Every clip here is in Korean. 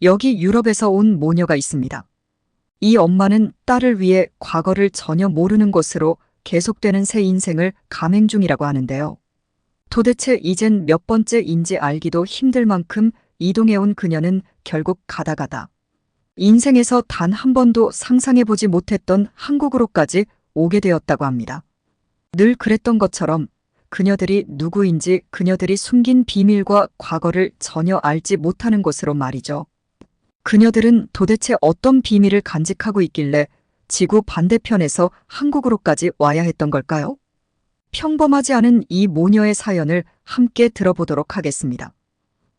여기 유럽에서 온 모녀가 있습니다. 이 엄마는 딸을 위해 과거를 전혀 모르는 것으로 계속되는 새 인생을 감행 중이라고 하는데요. 도대체 이젠 몇 번째인지 알기도 힘들 만큼 이동해온 그녀는 결국 가다 인생에서 단 한 번도 상상해보지 못했던 한국으로까지 오게 되었다고 합니다. 늘 그랬던 것처럼 그녀들이 누구인지 그녀들이 숨긴 비밀과 과거를 전혀 알지 못하는 것으로 말이죠. 그녀들은 도대체 어떤 비밀을 간직하고 있길래 지구 반대편에서 한국으로까지 와야 했던 걸까요? 평범하지 않은 이 모녀의 사연을 함께 들어보도록 하겠습니다.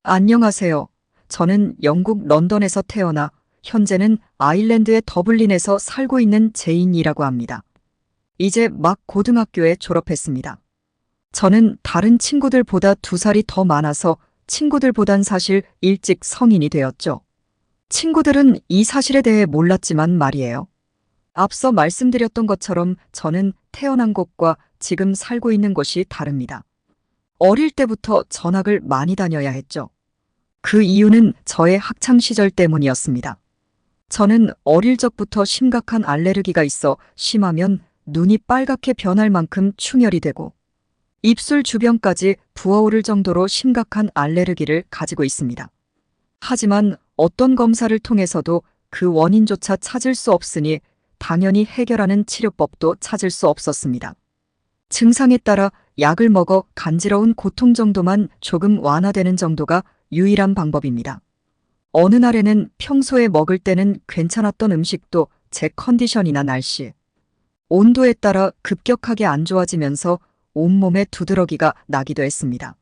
안녕하세요. 저는 영국 런던에서 태어나 현재는 아일랜드의 더블린에서 살고 있는 제인이라고 합니다. 이제 막 고등학교에 졸업했습니다. 저는 다른 친구들보다 2살이 더 많아서 친구들보단 사실 일찍 성인이 되었죠. 친구들은 이 사실에 대해 몰랐지만 말이에요. 앞서 말씀드렸던 것처럼 저는 태어난 곳과 지금 살고 있는 곳이 다릅니다. 어릴 때부터 전학을 많이 다녀야 했죠. 그 이유는 저의 학창시절 때문이었습니다. 저는 어릴 적부터 심각한 알레르기가 있어 심하면 눈이 빨갛게 변할 만큼 충혈이 되고 입술 주변까지 부어오를 정도로 심각한 알레르기를 가지고 있습니다. 하지만 어떤 검사를 통해서도 그 원인조차 찾을 수 없으니 당연히 해결하는 치료법도 찾을 수 없었습니다. 증상에 따라 약을 먹어 간지러운 고통 정도만 조금 완화되는 정도가 유일한 방법입니다. 어느 날에는 평소에 먹을 때는 괜찮았던 음식도 제 컨디션이나 날씨, 온도에 따라 급격하게 안 좋아지면서 온몸에 두드러기가 나기도 했습니다.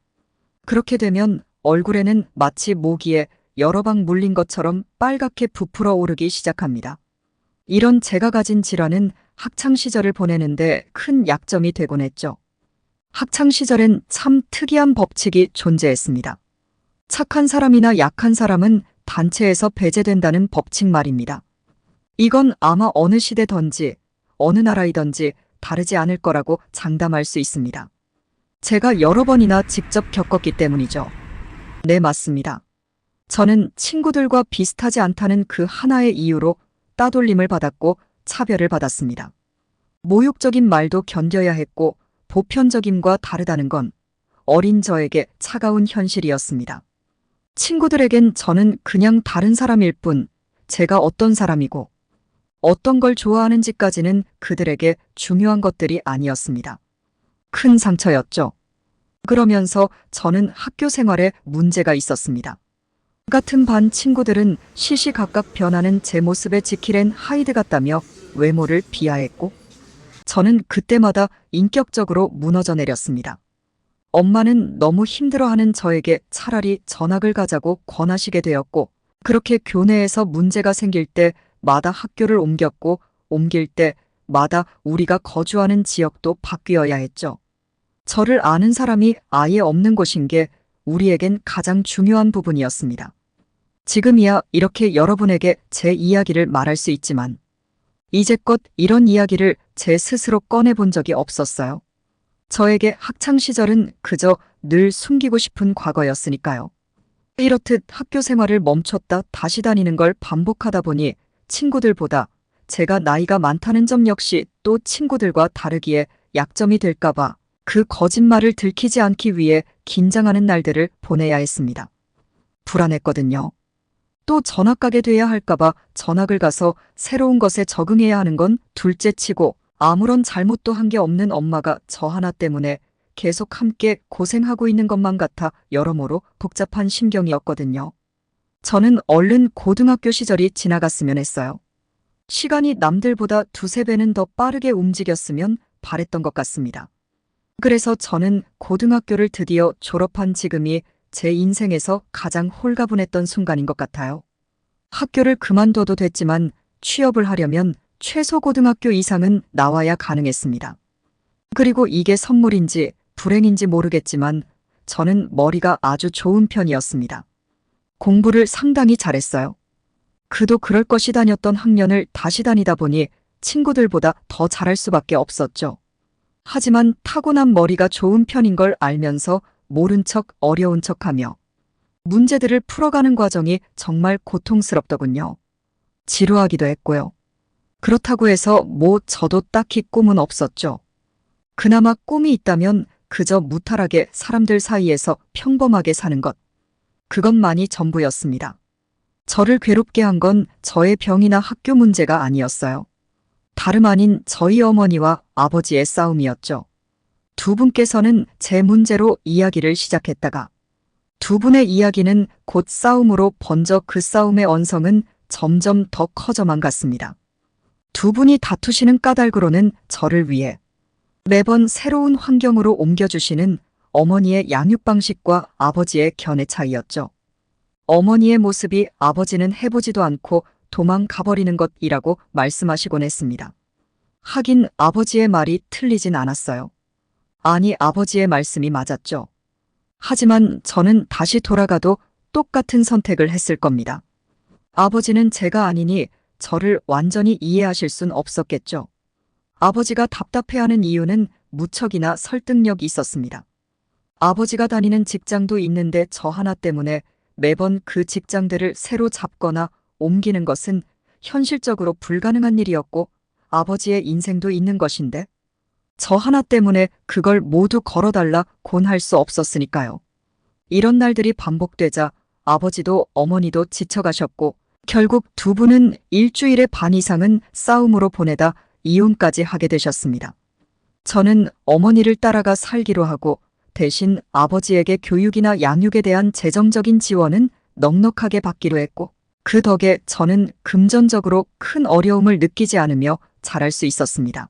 그렇게 되면 얼굴에는 마치 모기에 여러 방 물린 것처럼 빨갛게 부풀어 오르기 시작합니다. 이런 제가 가진 질환은 학창시절을 보내는데 큰 약점이 되곤 했죠. 학창시절엔 참 특이한 법칙이 존재했습니다. 착한 사람이나 약한 사람은 단체에서 배제된다는 법칙 말입니다. 이건 아마 어느 시대든지 어느 나라이든지 다르지 않을 거라고 장담할 수 있습니다. 제가 여러 번이나 직접 겪었기 때문이죠. 네, 맞습니다. 저는 친구들과 비슷하지 않다는 그 하나의 이유로 따돌림을 받았고 차별을 받았습니다. 모욕적인 말도 견뎌야 했고 보편적임과 다르다는 건 어린 저에게 차가운 현실이었습니다. 친구들에겐 저는 그냥 다른 사람일 뿐 제가 어떤 사람이고 어떤 걸 좋아하는지까지는 그들에게 중요한 것들이 아니었습니다. 큰 상처였죠. 그러면서 저는 학교 생활에 문제가 있었습니다. 같은 반 친구들은 시시각각 변하는 제 모습에 지킬앤 하이드 같다며 외모를 비하했고 저는 그때마다 인격적으로 무너져 내렸습니다. 엄마는 너무 힘들어하는 저에게 차라리 전학을 가자고 권하시게 되었고 그렇게 교내에서 문제가 생길 때마다 학교를 옮겼고 옮길 때마다 우리가 거주하는 지역도 바뀌어야 했죠. 저를 아는 사람이 아예 없는 곳인 게 우리에겐 가장 중요한 부분이었습니다. 지금이야 이렇게 여러분에게 제 이야기를 말할 수 있지만 이제껏 이런 이야기를 제 스스로 꺼내본 적이 없었어요. 저에게 학창시절은 그저 늘 숨기고 싶은 과거였으니까요. 이렇듯 학교 생활을 멈췄다 다시 다니는 걸 반복하다 보니 친구들보다 제가 나이가 많다는 점 역시 또 친구들과 다르기에 약점이 될까봐 그 거짓말을 들키지 않기 위해 긴장하는 날들을 보내야 했습니다. 불안했거든요. 또 전학 가게 돼야 할까봐 전학을 가서 새로운 것에 적응해야 하는 건 둘째치고 아무런 잘못도 한 게 없는 엄마가 저 하나 때문에 계속 함께 고생하고 있는 것만 같아 여러모로 복잡한 심경이었거든요. 저는 얼른 고등학교 시절이 지나갔으면 했어요. 시간이 남들보다 2~3배는 더 빠르게 움직였으면 바랬던 것 같습니다. 그래서 저는 고등학교를 드디어 졸업한 지금이 제 인생에서 가장 홀가분했던 순간인 것 같아요. 학교를 그만둬도 됐지만 취업을 하려면 최소 고등학교 이상은 나와야 가능했습니다. 그리고 이게 선물인지 불행인지 모르겠지만 저는 머리가 아주 좋은 편이었습니다. 공부를 상당히 잘했어요. 그도 그럴 것이 다녔던 학년을 다시 다니다 보니 친구들보다 더 잘할 수밖에 없었죠. 하지만 타고난 머리가 좋은 편인 걸 알면서 모른 척 어려운 척하며 문제들을 풀어가는 과정이 정말 고통스럽더군요. 지루하기도 했고요. 그렇다고 해서 저도 딱히 꿈은 없었죠. 그나마 꿈이 있다면 그저 무탈하게 사람들 사이에서 평범하게 사는 것. 그것만이 전부였습니다. 저를 괴롭게 한 건 저의 병이나 학교 문제가 아니었어요. 다름 아닌 저희 어머니와 아버지의 싸움이었죠. 두 분께서는 제 문제로 이야기를 시작했다가 두 분의 이야기는 곧 싸움으로 번져 그 싸움의 언성은 점점 더 커져만 갔습니다. 두 분이 다투시는 까닭으로는 저를 위해 매번 새로운 환경으로 옮겨주시는 어머니의 양육 방식과 아버지의 견해 차이였죠. 어머니의 모습이 아버지는 해보지도 않고 도망가버리는 것이라고 말씀하시곤 했습니다. 하긴 아버지의 말이 틀리진 않았어요. 아니, 아버지의 말씀이 맞았죠. 하지만 저는 다시 돌아가도 똑같은 선택을 했을 겁니다. 아버지는 제가 아니니 저를 완전히 이해하실 순 없었겠죠. 아버지가 답답해하는 이유는 무척이나 설득력이 있었습니다. 아버지가 다니는 직장도 있는데 저 하나 때문에 매번 그 직장들을 새로 잡거나 옮기는 것은 현실적으로 불가능한 일이었고 아버지의 인생도 있는 것인데 저 하나 때문에 그걸 모두 걸어달라 곤할 수 없었으니까요. 이런 날들이 반복되자 아버지도 어머니도 지쳐가셨고 결국 두 분은 일주일의 반 이상은 싸움으로 보내다 이혼까지 하게 되셨습니다. 저는 어머니를 따라가 살기로 하고 대신 아버지에게 교육이나 양육에 대한 재정적인 지원은 넉넉하게 받기로 했고 그 덕에 저는 금전적으로 큰 어려움을 느끼지 않으며 자랄 수 있었습니다.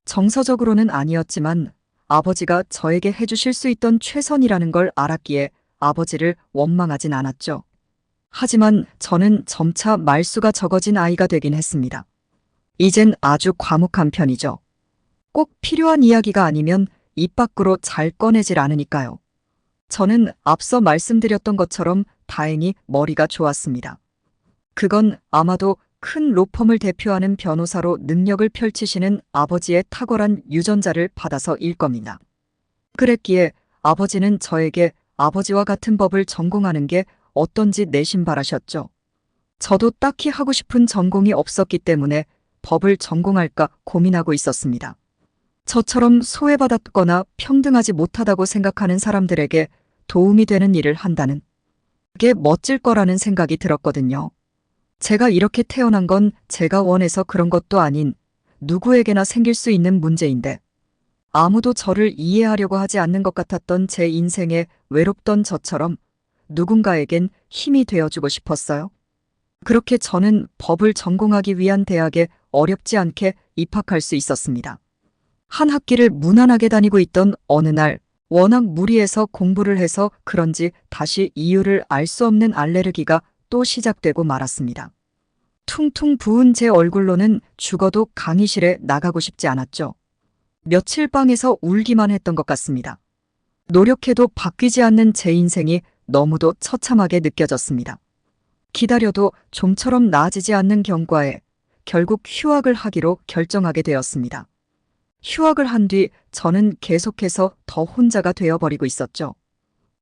정서적으로는 아니었지만 아버지가 저에게 해주실 수 있던 최선이라는 걸 알았기에 아버지를 원망하진 않았죠. 하지만 저는 점차 말수가 적어진 아이가 되긴 했습니다. 이젠 아주 과묵한 편이죠. 꼭 필요한 이야기가 아니면 입 밖으로 잘 꺼내질 않으니까요. 저는 앞서 말씀드렸던 것처럼 다행히 머리가 좋았습니다. 그건 아마도 큰 로펌을 대표하는 변호사로 능력을 펼치시는 아버지의 탁월한 유전자를 받아서일 겁니다. 그랬기에 아버지는 저에게 아버지와 같은 법을 전공하는 게 어떤지 내심 바라셨죠. 저도 딱히 하고 싶은 전공이 없었기 때문에 법을 전공할까 고민하고 있었습니다. 저처럼 소외받았거나 평등하지 못하다고 생각하는 사람들에게 도움이 되는 일을 한다는 게 멋질 거라는 생각이 들었거든요. 제가 이렇게 태어난 건 제가 원해서 그런 것도 아닌 누구에게나 생길 수 있는 문제인데 아무도 저를 이해하려고 하지 않는 것 같았던 제 인생에 외롭던 저처럼 누군가에겐 힘이 되어주고 싶었어요. 그렇게 저는 법을 전공하기 위한 대학에 어렵지 않게 입학할 수 있었습니다. 한 학기를 무난하게 다니고 있던 어느 날 워낙 무리해서 공부를 해서 그런지 다시 이유를 알 수 없는 알레르기가 또 시작되고 말았습니다. 퉁퉁 부은 제 얼굴로는 죽어도 강의실에 나가고 싶지 않았죠. 며칠 방에서 울기만 했던 것 같습니다. 노력해도 바뀌지 않는 제 인생이 너무도 처참하게 느껴졌습니다. 기다려도 좀처럼 나아지지 않는 경과에 결국 휴학을 하기로 결정하게 되었습니다. 휴학을 한 뒤 저는 계속해서 더 혼자가 되어버리고 있었죠.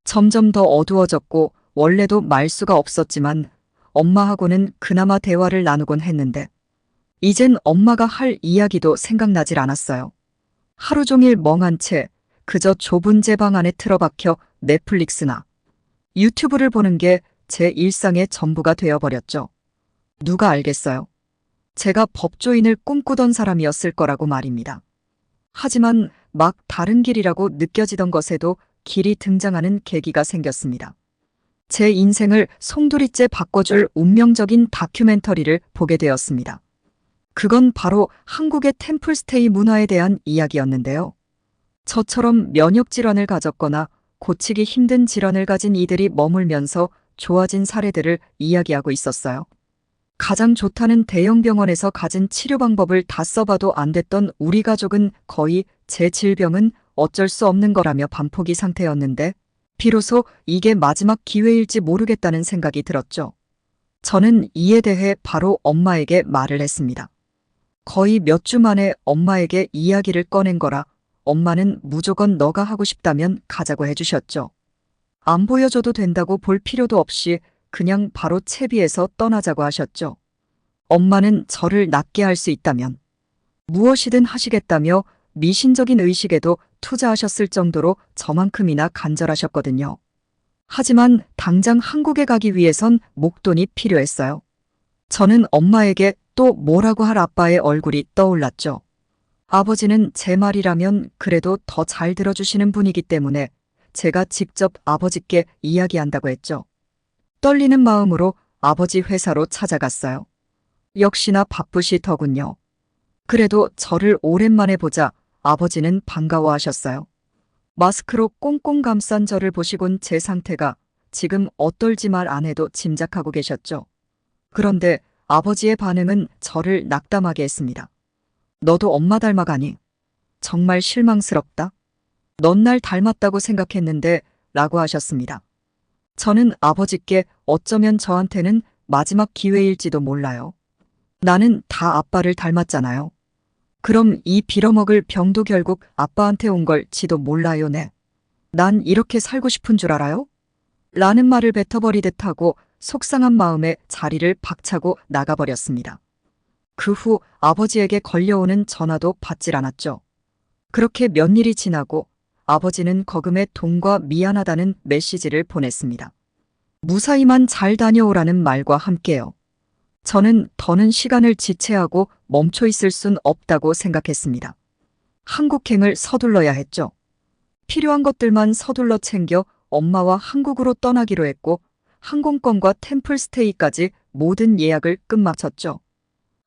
점점 더 어두워졌고 원래도 말수가 없었지만 엄마하고는 그나마 대화를 나누곤 했는데 이젠 엄마가 할 이야기도 생각나질 않았어요. 하루 종일 멍한 채 그저 좁은 제 방 안에 틀어박혀 넷플릭스나 유튜브를 보는 게 제 일상의 전부가 되어버렸죠. 누가 알겠어요. 제가 법조인을 꿈꾸던 사람이었을 거라고 말입니다. 하지만 막 다른 길이라고 느껴지던 것에도 길이 등장하는 계기가 생겼습니다. 제 인생을 송두리째 바꿔줄 운명적인 다큐멘터리를 보게 되었습니다. 그건 바로 한국의 템플스테이 문화에 대한 이야기였는데요. 저처럼 면역질환을 가졌거나 고치기 힘든 질환을 가진 이들이 머물면서 좋아진 사례들을 이야기하고 있었어요. 가장 좋다는 대형 병원에서 가진 치료 방법을 다 써봐도 안 됐던 우리 가족은 거의 제 질병은 어쩔 수 없는 거라며 반포기 상태였는데 비로소 이게 마지막 기회일지 모르겠다는 생각이 들었죠. 저는 이에 대해 바로 엄마에게 말을 했습니다. 거의 몇 주 만에 엄마에게 이야기를 꺼낸 거라 엄마는 무조건 너가 하고 싶다면 가자고 해주셨죠. 안 보여줘도 된다고 볼 필요도 없이 그냥 바로 채비해서 떠나자고 하셨죠. 엄마는 저를 낫게 할 수 있다면 무엇이든 하시겠다며 미신적인 의식에도 투자하셨을 정도로 저만큼이나 간절하셨거든요. 하지만 당장 한국에 가기 위해선 목돈이 필요했어요. 저는 엄마에게 또 뭐라고 할 아빠의 얼굴이 떠올랐죠. 아버지는 제 말이라면 그래도 더 잘 들어주시는 분이기 때문에 제가 직접 아버지께 이야기한다고 했죠. 떨리는 마음으로 아버지 회사로 찾아갔어요. 역시나 바쁘시더군요. 그래도 저를 오랜만에 보자 아버지는 반가워하셨어요. 마스크로 꽁꽁 감싼 저를 보시곤 제 상태가 지금 어떨지 말 안 해도 짐작하고 계셨죠. 그런데 아버지의 반응은 저를 낙담하게 했습니다. 너도 엄마 닮아가니? 정말 실망스럽다. 넌 날 닮았다고 생각했는데 라고 하셨습니다. 저는 아버지께 어쩌면 저한테는 마지막 기회일지도 몰라요. 나는 다 아빠를 닮았잖아요. 그럼 이 빌어먹을 병도 결국 아빠한테 온 걸지도 몰라요, 네. 난 이렇게 살고 싶은 줄 알아요? 라는 말을 뱉어버리듯 하고 속상한 마음에 자리를 박차고 나가버렸습니다. 그 후 아버지에게 걸려오는 전화도 받질 않았죠. 그렇게 몇 일이 지나고 아버지는 거금에 돈과 미안하다는 메시지를 보냈습니다. 무사히만 잘 다녀오라는 말과 함께요. 저는 더는 시간을 지체하고 멈춰 있을 순 없다고 생각했습니다. 한국행을 서둘러야 했죠. 필요한 것들만 서둘러 챙겨 엄마와 한국으로 떠나기로 했고 항공권과 템플스테이까지 모든 예약을 끝마쳤죠.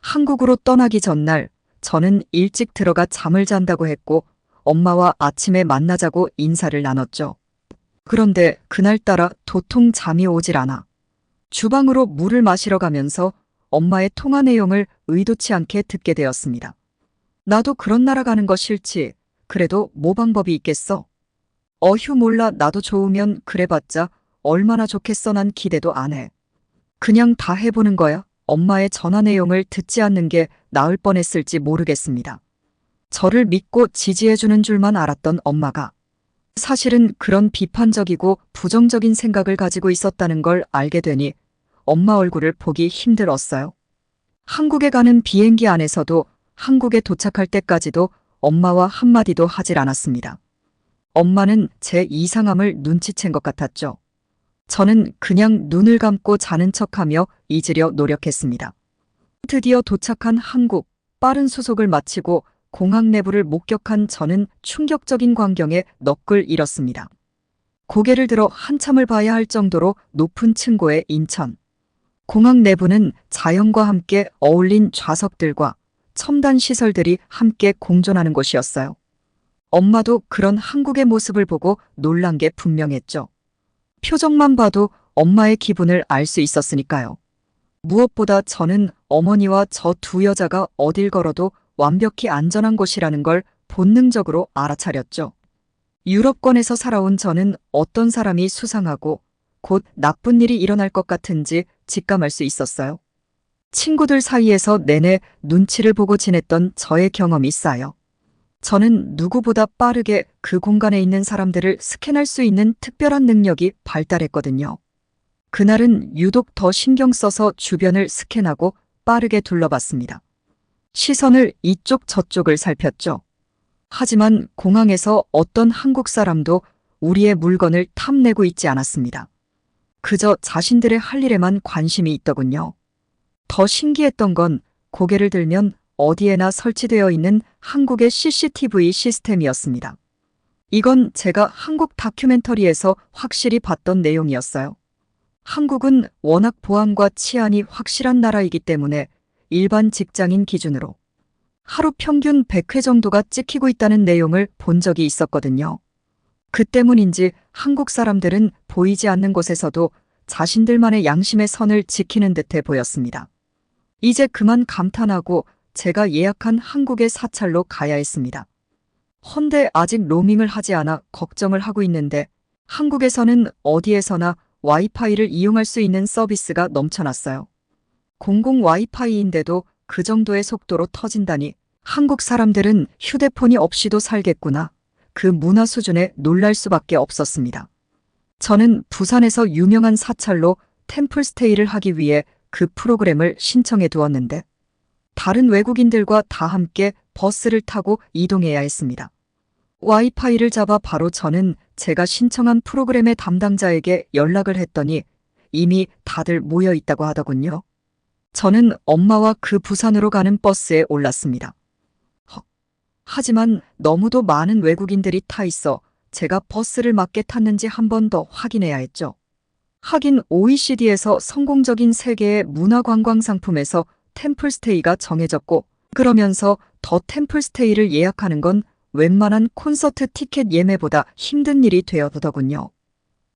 한국으로 떠나기 전날 저는 일찍 들어가 잠을 잔다고 했고 엄마와 아침에 만나자고 인사를 나눴죠. 그런데 그날따라 도통 잠이 오질 않아 주방으로 물을 마시러 가면서 엄마의 통화 내용을 의도치 않게 듣게 되었습니다. 나도 그런 나라 가는 거 싫지. 그래도 뭐 방법이 있겠어. 어휴 몰라 나도 좋으면 그래봤자 얼마나 좋겠어 난 기대도 안 해. 그냥 다 해보는 거야. 엄마의 전화 내용을 듣지 않는 게 나을 뻔했을지 모르겠습니다. 저를 믿고 지지해주는 줄만 알았던 엄마가 사실은 그런 비판적이고 부정적인 생각을 가지고 있었다는 걸 알게 되니 엄마 얼굴을 보기 힘들었어요. 한국에 가는 비행기 안에서도 한국에 도착할 때까지도 엄마와 한마디도 하질 않았습니다. 엄마는 제 이상함을 눈치챈 것 같았죠. 저는 그냥 눈을 감고 자는 척하며 잊으려 노력했습니다. 드디어 도착한 한국, 빠른 수속을 마치고 공항 내부를 목격한 저는 충격적인 광경에 넋을 잃었습니다. 고개를 들어 한참을 봐야 할 정도로 높은 층고의 인천. 공항 내부는 자연과 함께 어울린 좌석들과 첨단 시설들이 함께 공존하는 곳이었어요. 엄마도 그런 한국의 모습을 보고 놀란 게 분명했죠. 표정만 봐도 엄마의 기분을 알 수 있었으니까요. 무엇보다 저는 어머니와 저 두 여자가 어딜 걸어도 완벽히 안전한 곳이라는 걸 본능적으로 알아차렸죠. 유럽권에서 살아온 저는 어떤 사람이 수상하고 곧 나쁜 일이 일어날 것 같은지 직감할 수 있었어요. 친구들 사이에서 내내 눈치를 보고 지냈던 저의 경험이 쌓여 저는 누구보다 빠르게 그 공간에 있는 사람들을 스캔할 수 있는 특별한 능력이 발달했거든요. 그날은 유독 더 신경 써서 주변을 스캔하고 빠르게 둘러봤습니다. 시선을 이쪽 저쪽을 살폈죠. 하지만 공항에서 어떤 한국 사람도 우리의 물건을 탐내고 있지 않았습니다. 그저 자신들의 할 일에만 관심이 있더군요. 더 신기했던 건 고개를 들면 어디에나 설치되어 있는 한국의 CCTV 시스템이었습니다. 이건 제가 한국 다큐멘터리에서 확실히 봤던 내용이었어요. 한국은 워낙 보안과 치안이 확실한 나라이기 때문에 일반 직장인 기준으로 하루 평균 100회 정도가 찍히고 있다는 내용을 본 적이 있었거든요. 그 때문인지 한국 사람들은 보이지 않는 곳에서도 자신들만의 양심의 선을 지키는 듯해 보였습니다. 이제 그만 감탄하고 제가 예약한 한국의 사찰로 가야 했습니다. 헌데 아직 로밍을 하지 않아 걱정을 하고 있는데 한국에서는 어디에서나 와이파이를 이용할 수 있는 서비스가 넘쳐났어요. 공공 와이파이인데도 그 정도의 속도로 터진다니 한국 사람들은 휴대폰이 없이도 살겠구나. 그 문화 수준에 놀랄 수밖에 없었습니다. 저는 부산에서 유명한 사찰로 템플스테이를 하기 위해 그 프로그램을 신청해 두었는데 다른 외국인들과 다 함께 버스를 타고 이동해야 했습니다. 와이파이를 잡아 바로 저는 제가 신청한 프로그램의 담당자에게 연락을 했더니 이미 다들 모여 있다고 하더군요. 저는 엄마와 그 부산으로 가는 버스에 올랐습니다. 하지만 너무도 많은 외국인들이 타 있어 제가 버스를 맞게 탔는지 한 번 더 확인해야 했죠. 하긴 OECD에서 성공적인 세계의 문화관광 상품에서 템플스테이가 정해졌고 그러면서 더 템플스테이를 예약하는 건 웬만한 콘서트 티켓 예매보다 힘든 일이 되어더군요.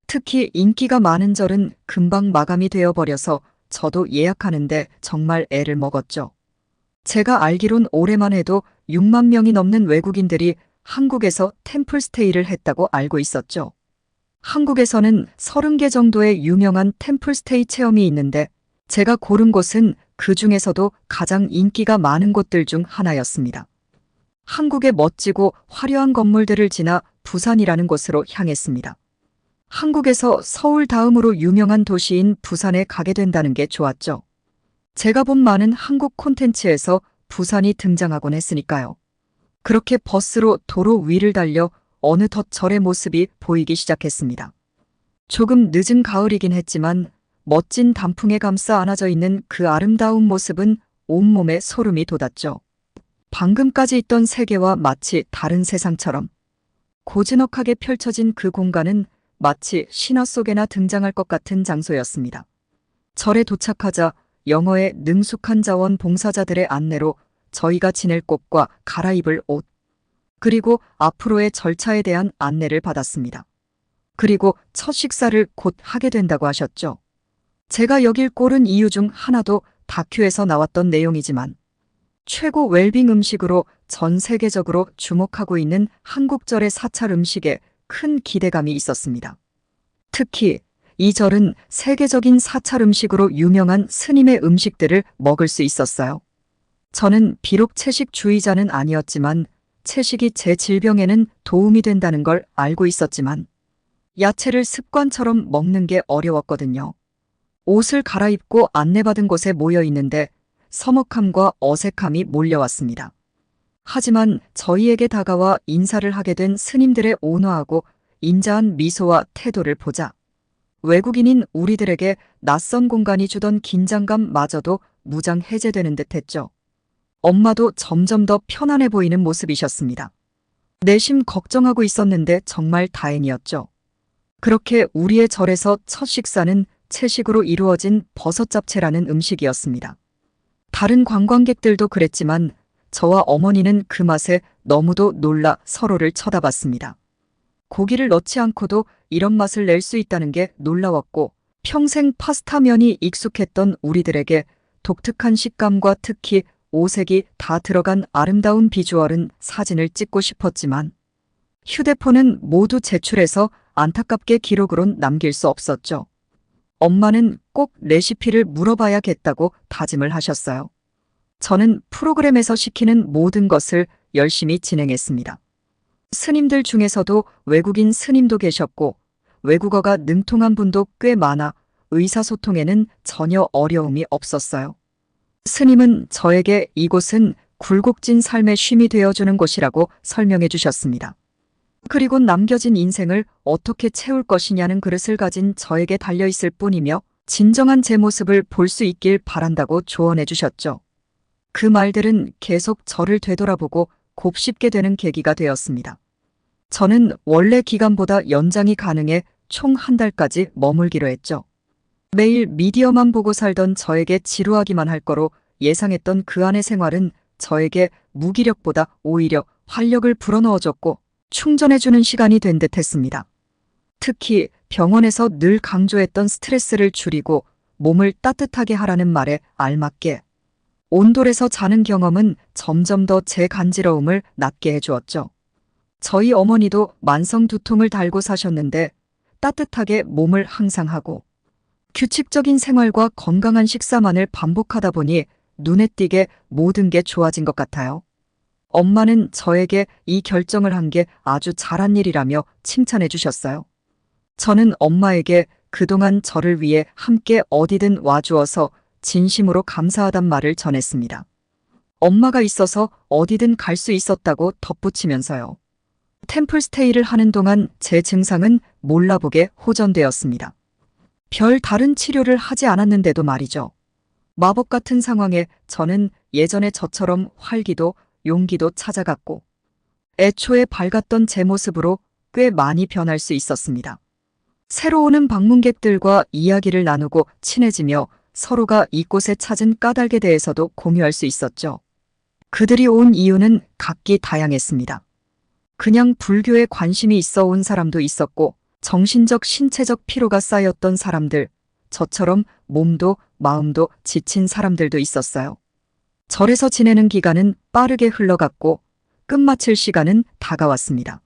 특히 인기가 많은 절은 금방 마감이 되어버려서 저도 예약하는데 정말 애를 먹었죠. 제가 알기론 올해만 해도 6만 명이 넘는 외국인들이 한국에서 템플스테이를 했다고 알고 있었죠. 한국에서는 30개 정도의 유명한 템플스테이 체험이 있는데 제가 고른 곳은 그 중에서도 가장 인기가 많은 곳들 중 하나였습니다. 한국의 멋지고 화려한 건물들을 지나 부산이라는 곳으로 향했습니다. 한국에서 서울 다음으로 유명한 도시인 부산에 가게 된다는 게 좋았죠. 제가 본 많은 한국 콘텐츠에서 부산이 등장하곤 했으니까요. 그렇게 버스로 도로 위를 달려 어느덧 절의 모습이 보이기 시작했습니다. 조금 늦은 가을이긴 했지만 멋진 단풍에 감싸 안아져 있는 그 아름다운 모습은 온몸에 소름이 돋았죠. 방금까지 있던 세계와 마치 다른 세상처럼 고즈넉하게 펼쳐진 그 공간은 마치 신화 속에나 등장할 것 같은 장소였습니다. 절에 도착하자 영어의 능숙한 자원 봉사자들의 안내로 저희가 지낼 곳과 갈아입을 옷, 그리고 앞으로의 절차에 대한 안내를 받았습니다. 그리고 첫 식사를 곧 하게 된다고 하셨죠. 제가 여길 고른 이유 중 하나도 다큐에서 나왔던 내용이지만 최고 웰빙 음식으로 전 세계적으로 주목하고 있는 한국절의 사찰 음식에 큰 기대감이 있었습니다. 특히 이 절은 세계적인 사찰 음식으로 유명한 스님의 음식들을 먹을 수 있었어요. 저는 비록 채식주의자는 아니었지만 채식이 제 질병에는 도움이 된다는 걸 알고 있었지만 야채를 습관처럼 먹는 게 어려웠거든요. 옷을 갈아입고 안내받은 곳에 모여 있는데 서먹함과 어색함이 몰려왔습니다. 하지만 저희에게 다가와 인사를 하게 된 스님들의 온화하고 인자한 미소와 태도를 보자 외국인인 우리들에게 낯선 공간이 주던 긴장감마저도 무장 해제되는 듯 했죠. 엄마도 점점 더 편안해 보이는 모습이셨습니다. 내심 걱정하고 있었는데 정말 다행이었죠. 그렇게 우리의 절에서 첫 식사는 채식으로 이루어진 버섯 잡채라는 음식이었습니다. 다른 관광객들도 그랬지만 저와 어머니는 그 맛에 너무도 놀라 서로를 쳐다봤습니다. 고기를 넣지 않고도 이런 맛을 낼 수 있다는 게 놀라웠고 평생 파스타면이 익숙했던 우리들에게 독특한 식감과 특히 오색이 다 들어간 아름다운 비주얼은 사진을 찍고 싶었지만 휴대폰은 모두 제출해서 안타깝게 기록으론 남길 수 없었죠. 엄마는 꼭 레시피를 물어봐야겠다고 다짐을 하셨어요. 저는 프로그램에서 시키는 모든 것을 열심히 진행했습니다. 스님들 중에서도 외국인 스님도 계셨고 외국어가 능통한 분도 꽤 많아 의사소통에는 전혀 어려움이 없었어요. 스님은 저에게 이곳은 굴곡진 삶의 쉼이 되어주는 곳이라고 설명해 주셨습니다. 그리고 남겨진 인생을 어떻게 채울 것이냐는 그릇을 가진 저에게 달려있을 뿐이며 진정한 제 모습을 볼 수 있길 바란다고 조언해 주셨죠. 그 말들은 계속 저를 되돌아보고 곱씹게 되는 계기가 되었습니다. 저는 원래 기간보다 연장이 가능해 총 한 달까지 머물기로 했죠. 매일 미디어만 보고 살던 저에게 지루하기만 할 거로 예상했던 그 안의 생활은 저에게 무기력보다 오히려 활력을 불어넣어줬고 충전해주는 시간이 된 듯 했습니다. 특히 병원에서 늘 강조했던 스트레스를 줄이고 몸을 따뜻하게 하라는 말에 알맞게 온돌에서 자는 경험은 점점 더 제 간지러움을 낫게 해주었죠. 저희 어머니도 만성 두통을 달고 사셨는데 따뜻하게 몸을 항상 하고 규칙적인 생활과 건강한 식사만을 반복하다 보니 눈에 띄게 모든 게 좋아진 것 같아요. 엄마는 저에게 이 결정을 한 게 아주 잘한 일이라며 칭찬해 주셨어요. 저는 엄마에게 그동안 저를 위해 함께 어디든 와주어서 진심으로 감사하단 말을 전했습니다. 엄마가 있어서 어디든 갈 수 있었다고 덧붙이면서요. 템플스테이를 하는 동안 제 증상은 몰라보게 호전되었습니다. 별 다른 치료를 하지 않았는데도 말이죠. 마법 같은 상황에 저는 예전에 저처럼 활기도 용기도 찾아갔고 애초에 밝았던 제 모습으로 꽤 많이 변할 수 있었습니다. 새로 오는 방문객들과 이야기를 나누고 친해지며 서로가 이곳에 찾은 까닭에 대해서도 공유할 수 있었죠. 그들이 온 이유는 각기 다양했습니다. 그냥 불교에 관심이 있어 온 사람도 있었고 정신적, 신체적 피로가 쌓였던 사람들, 저처럼 몸도 마음도 지친 사람들도 있었어요. 절에서 지내는 기간은 빠르게 흘러갔고 끝마칠 시간은 다가왔습니다.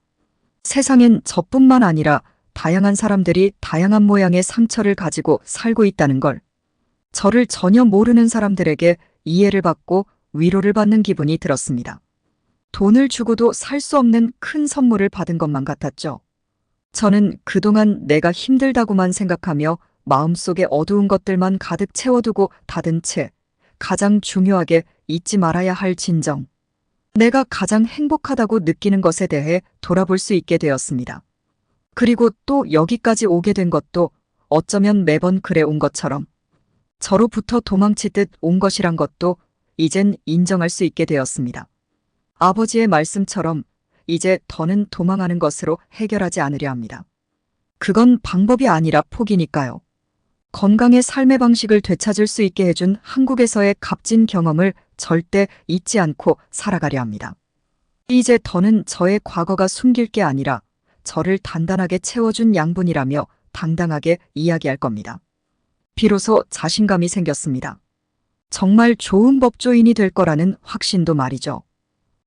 세상엔 저뿐만 아니라 다양한 사람들이 다양한 모양의 상처를 가지고 살고 있다는 걸, 저를 전혀 모르는 사람들에게 이해를 받고 위로를 받는 기분이 들었습니다. 돈을 주고도 살 수 없는 큰 선물을 받은 것만 같았죠. 저는 그동안 내가 힘들다고만 생각하며 마음속에 어두운 것들만 가득 채워두고 닫은 채 가장 중요하게 잊지 말아야 할 진정, 내가 가장 행복하다고 느끼는 것에 대해 돌아볼 수 있게 되었습니다. 그리고 또 여기까지 오게 된 것도 어쩌면 매번 그래 온 것처럼 저로부터 도망치듯 온 것이란 것도 이젠 인정할 수 있게 되었습니다. 아버지의 말씀처럼 이제 더는 도망하는 것으로 해결하지 않으려 합니다. 그건 방법이 아니라 포기니까요. 건강의 삶의 방식을 되찾을 수 있게 해준 한국에서의 값진 경험을 절대 잊지 않고 살아가려 합니다. 이제 더는 저의 과거가 숨길 게 아니라 저를 단단하게 채워준 양분이라며 당당하게 이야기할 겁니다. 비로소 자신감이 생겼습니다. 정말 좋은 법조인이 될 거라는 확신도 말이죠.